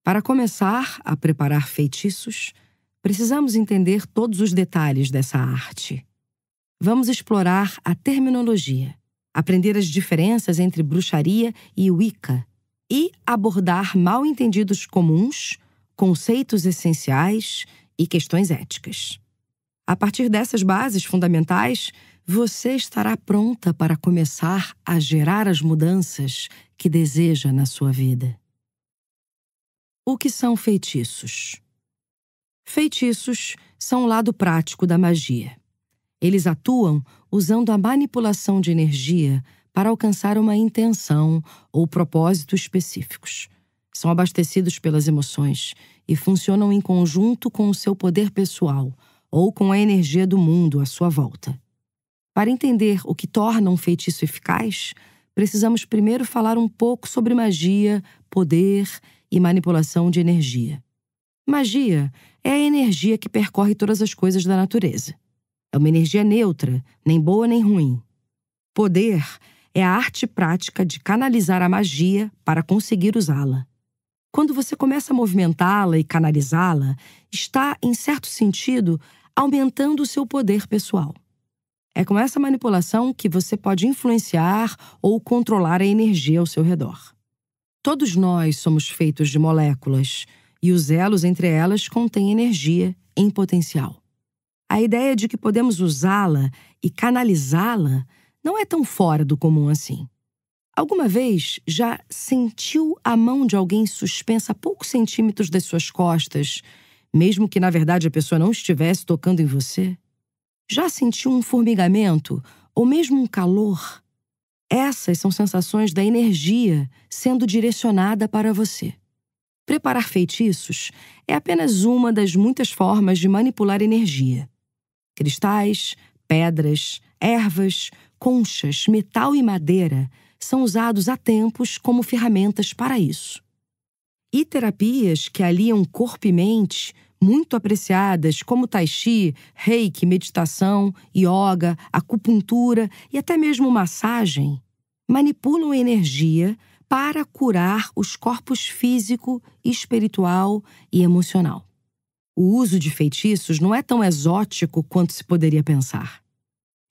Para começar a preparar feitiços, precisamos entender todos os detalhes dessa arte. Vamos explorar a terminologia, aprender as diferenças entre bruxaria e Wicca e abordar mal-entendidos comuns, conceitos essenciais e questões éticas. A partir dessas bases fundamentais, você estará pronta para começar a gerar as mudanças que deseja na sua vida. O que são feitiços? Feitiços são o lado prático da magia. Eles atuam usando a manipulação de energia para alcançar uma intenção ou propósito específicos. São abastecidos pelas emoções e funcionam em conjunto com o seu poder pessoal ou com a energia do mundo à sua volta. Para entender o que torna um feitiço eficaz, precisamos primeiro falar um pouco sobre magia, poder e manipulação de energia. Magia é a energia que percorre todas as coisas da natureza. É uma energia neutra, nem boa nem ruim. Poder é a arte prática de canalizar a magia para conseguir usá-la. Quando você começa a movimentá-la e canalizá-la, está, em certo sentido, aumentando o seu poder pessoal. É com essa manipulação que você pode influenciar ou controlar a energia ao seu redor. Todos nós somos feitos de moléculas, e os elos entre elas contêm energia em potencial. A ideia de que podemos usá-la e canalizá-la não é tão fora do comum assim. Alguma vez já sentiu a mão de alguém suspensa a poucos centímetros das suas costas, mesmo que na verdade a pessoa não estivesse tocando em você? Já sentiu um formigamento ou mesmo um calor? Essas são sensações da energia sendo direcionada para você. Preparar feitiços é apenas uma das muitas formas de manipular energia. Cristais, pedras, ervas, conchas, metal e madeira são usados há tempos como ferramentas para isso. E terapias que aliam corpo e mente, muito apreciadas como tai chi, reiki, meditação, yoga, acupuntura e até mesmo massagem, manipulam a energia para curar os corpos físico, espiritual e emocional. O uso de feitiços não é tão exótico quanto se poderia pensar.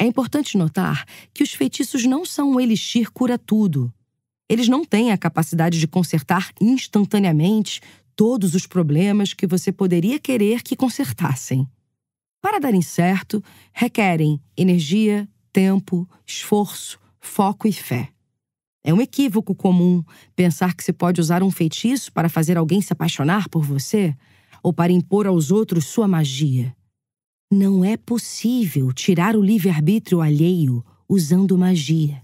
É importante notar que os feitiços não são um elixir cura-tudo. Eles não têm a capacidade de consertar instantaneamente todos os problemas que você poderia querer que consertassem. Para darem certo, requerem energia, tempo, esforço, foco e fé. É um equívoco comum pensar que se pode usar um feitiço para fazer alguém se apaixonar por você ou para impor aos outros sua magia. Não é possível tirar o livre-arbítrio alheio usando magia.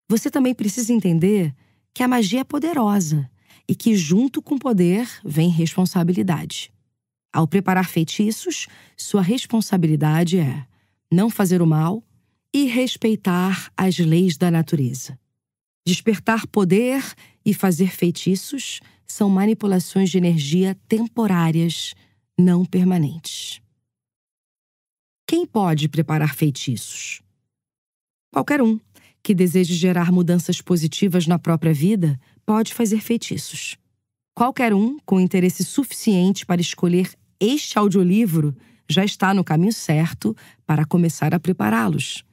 Você também precisa entender que a magia é poderosa e que junto com poder vem responsabilidade. Ao preparar feitiços, sua responsabilidade é não fazer o mal e respeitar as leis da natureza. Despertar poder e fazer feitiços são manipulações de energia temporárias, não permanentes. Quem pode preparar feitiços? Qualquer um que deseje gerar mudanças positivas na própria vida pode fazer feitiços. Qualquer um com interesse suficiente para escolher este audiolivro já está no caminho certo para começar a prepará-los.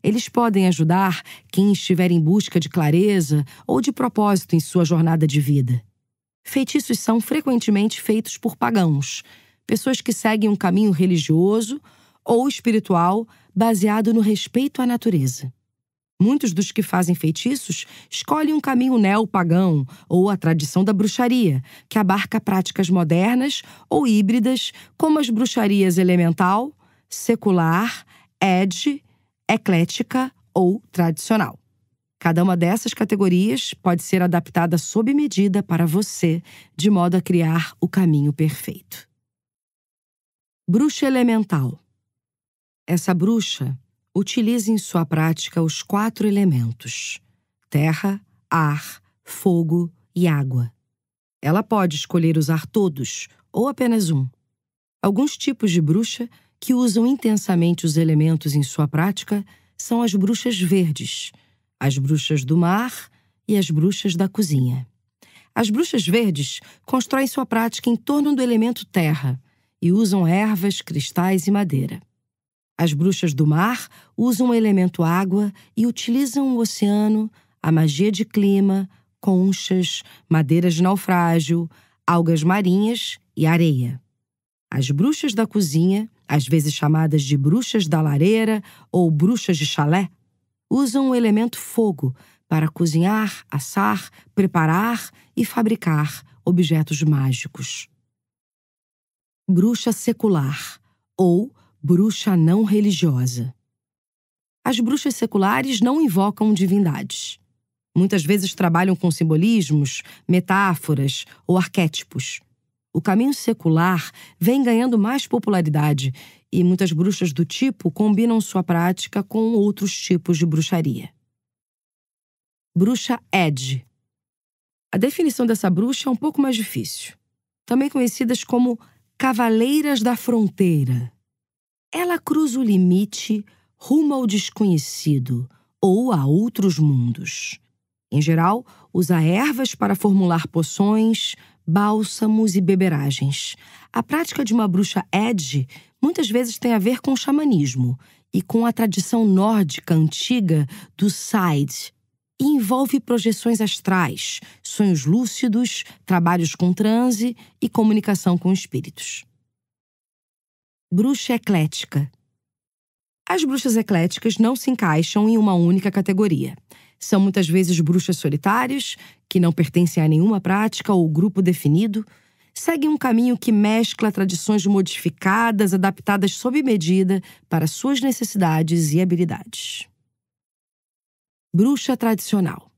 Eles podem ajudar quem estiver em busca de clareza ou de propósito em sua jornada de vida. Feitiços são frequentemente feitos por pagãos, pessoas que seguem um caminho religioso ou espiritual baseado no respeito à natureza. Muitos dos que fazem feitiços escolhem um caminho neopagão ou a tradição da bruxaria, que abarca práticas modernas ou híbridas, como as bruxarias elemental, secular, edge, eclética ou tradicional. Cada uma dessas categorias pode ser adaptada sob medida para você, de modo a criar o caminho perfeito. Bruxa elemental. Essa bruxa utiliza em sua prática os 4 elementos: terra, ar, fogo e água. Ela pode escolher usar todos ou apenas um. Alguns tipos de bruxa que usam intensamente os elementos em sua prática são as bruxas verdes, as bruxas do mar e as bruxas da cozinha. As bruxas verdes constroem sua prática em torno do elemento terra e usam ervas, cristais e madeira. As bruxas do mar usam o elemento água e utilizam o oceano, a magia de clima, conchas, madeiras de naufrágio, algas marinhas e areia. As bruxas da cozinha, às vezes chamadas de bruxas da lareira ou bruxas de chalé, usam o elemento fogo para cozinhar, assar, preparar e fabricar objetos mágicos. Bruxa secular ou bruxa não religiosa. As bruxas seculares não invocam divindades. Muitas vezes trabalham com simbolismos, metáforas ou arquétipos. O caminho secular vem ganhando mais popularidade e muitas bruxas do tipo combinam sua prática com outros tipos de bruxaria. Bruxa Edge. A definição dessa bruxa é um pouco mais difícil. Também conhecidas como Cavaleiras da Fronteira. Ela cruza o limite rumo ao desconhecido ou a outros mundos. Em geral, usa ervas para formular poções, bálsamos e beberagens. A prática de uma bruxa Edge muitas vezes tem a ver com o xamanismo e com a tradição nórdica antiga do Side, e envolve projeções astrais, sonhos lúcidos, trabalhos com transe e comunicação com espíritos. Bruxa eclética. As bruxas ecléticas não se encaixam em uma única categoria. São muitas vezes bruxas solitárias, que não pertencem a nenhuma prática ou grupo definido, seguem um caminho que mescla tradições modificadas, adaptadas sob medida para suas necessidades e habilidades. Bruxa tradicional.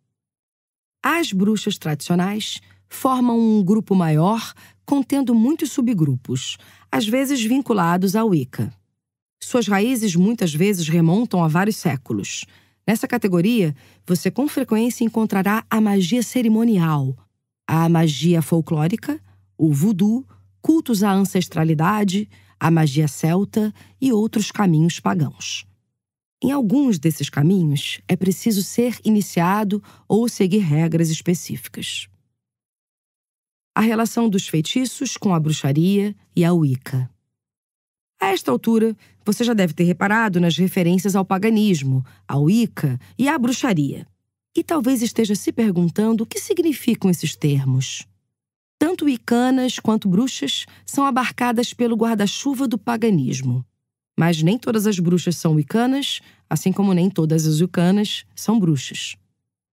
As bruxas tradicionais formam um grupo maior, contendo muitos subgrupos, às vezes vinculados à Wicca. Suas raízes muitas vezes remontam a vários séculos. Nessa categoria, você com frequência encontrará a magia cerimonial, a magia folclórica, o voodoo, cultos à ancestralidade, a magia celta e outros caminhos pagãos. Em alguns desses caminhos, é preciso ser iniciado ou seguir regras específicas. A relação dos feitiços com a bruxaria e a Wicca. A esta altura, você já deve ter reparado nas referências ao paganismo, à Wicca e à bruxaria. E talvez esteja se perguntando o que significam esses termos. Tanto wiccanas quanto bruxas são abarcadas pelo guarda-chuva do paganismo. Mas nem todas as bruxas são wiccanas, assim como nem todas as wiccanas são bruxas.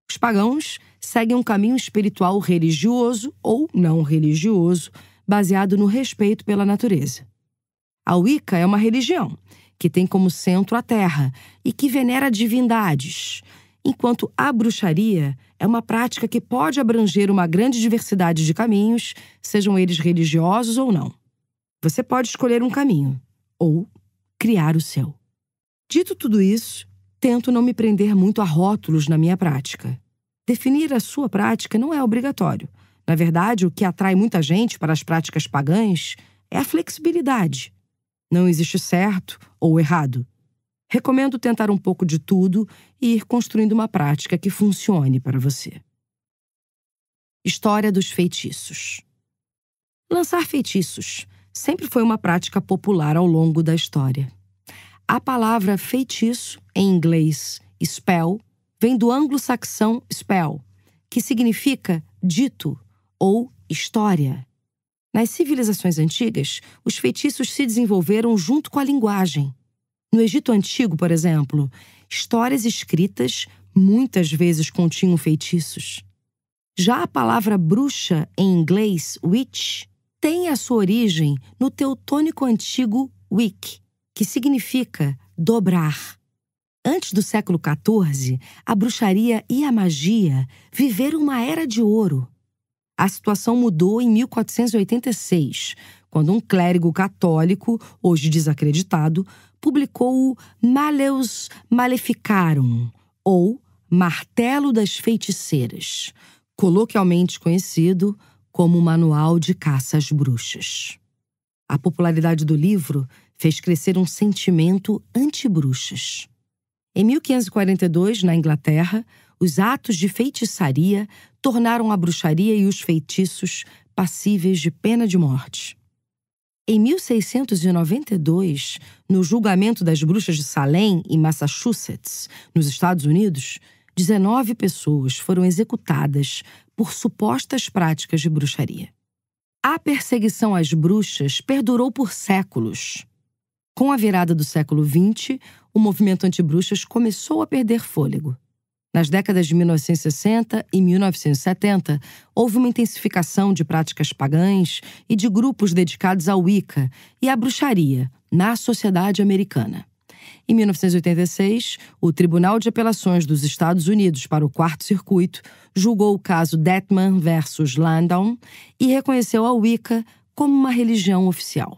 Os pagãos seguem um caminho espiritual religioso ou não religioso, baseado no respeito pela natureza. A Wicca é uma religião que tem como centro a terra e que venera divindades, enquanto a bruxaria é uma prática que pode abranger uma grande diversidade de caminhos, sejam eles religiosos ou não. Você pode escolher um caminho, ou criar o seu. Dito tudo isso, tento não me prender muito a rótulos na minha prática. Definir a sua prática não é obrigatório. Na verdade, o que atrai muita gente para as práticas pagãs é a flexibilidade. Não existe certo ou errado. Recomendo tentar um pouco de tudo e ir construindo uma prática que funcione para você. História dos feitiços. Lançar feitiços sempre foi uma prática popular ao longo da história. A palavra feitiço, em inglês spell, vem do anglo-saxão spell, que significa dito ou história. Nas civilizações antigas, os feitiços se desenvolveram junto com a linguagem. No Egito Antigo, por exemplo, histórias escritas muitas vezes continham feitiços. Já a palavra bruxa, em inglês witch, tem a sua origem no teutônico antigo wic, que significa dobrar. Antes do século XIV, a bruxaria e a magia viveram uma era de ouro. A situação mudou em 1486, quando um clérigo católico, hoje desacreditado, publicou o Malleus Maleficarum, ou Martelo das Feiticeiras, coloquialmente conhecido como o Manual de Caça às Bruxas. A popularidade do livro fez crescer um sentimento anti-bruxas. Em 1542, na Inglaterra, os atos de feitiçaria tornaram a bruxaria e os feitiços passíveis de pena de morte. Em 1692, no julgamento das bruxas de Salem, em Massachusetts, nos Estados Unidos, 19 pessoas foram executadas por supostas práticas de bruxaria. A perseguição às bruxas perdurou por séculos. Com a virada do século XX, o movimento anti-bruxas começou a perder fôlego. Nas décadas de 1960 e 1970, houve uma intensificação de práticas pagãs e de grupos dedicados ao Wicca e à bruxaria na sociedade americana. Em 1986, o Tribunal de Apelações dos Estados Unidos para o Quarto Circuito julgou o caso Detman versus Landau e reconheceu a Wicca como uma religião oficial.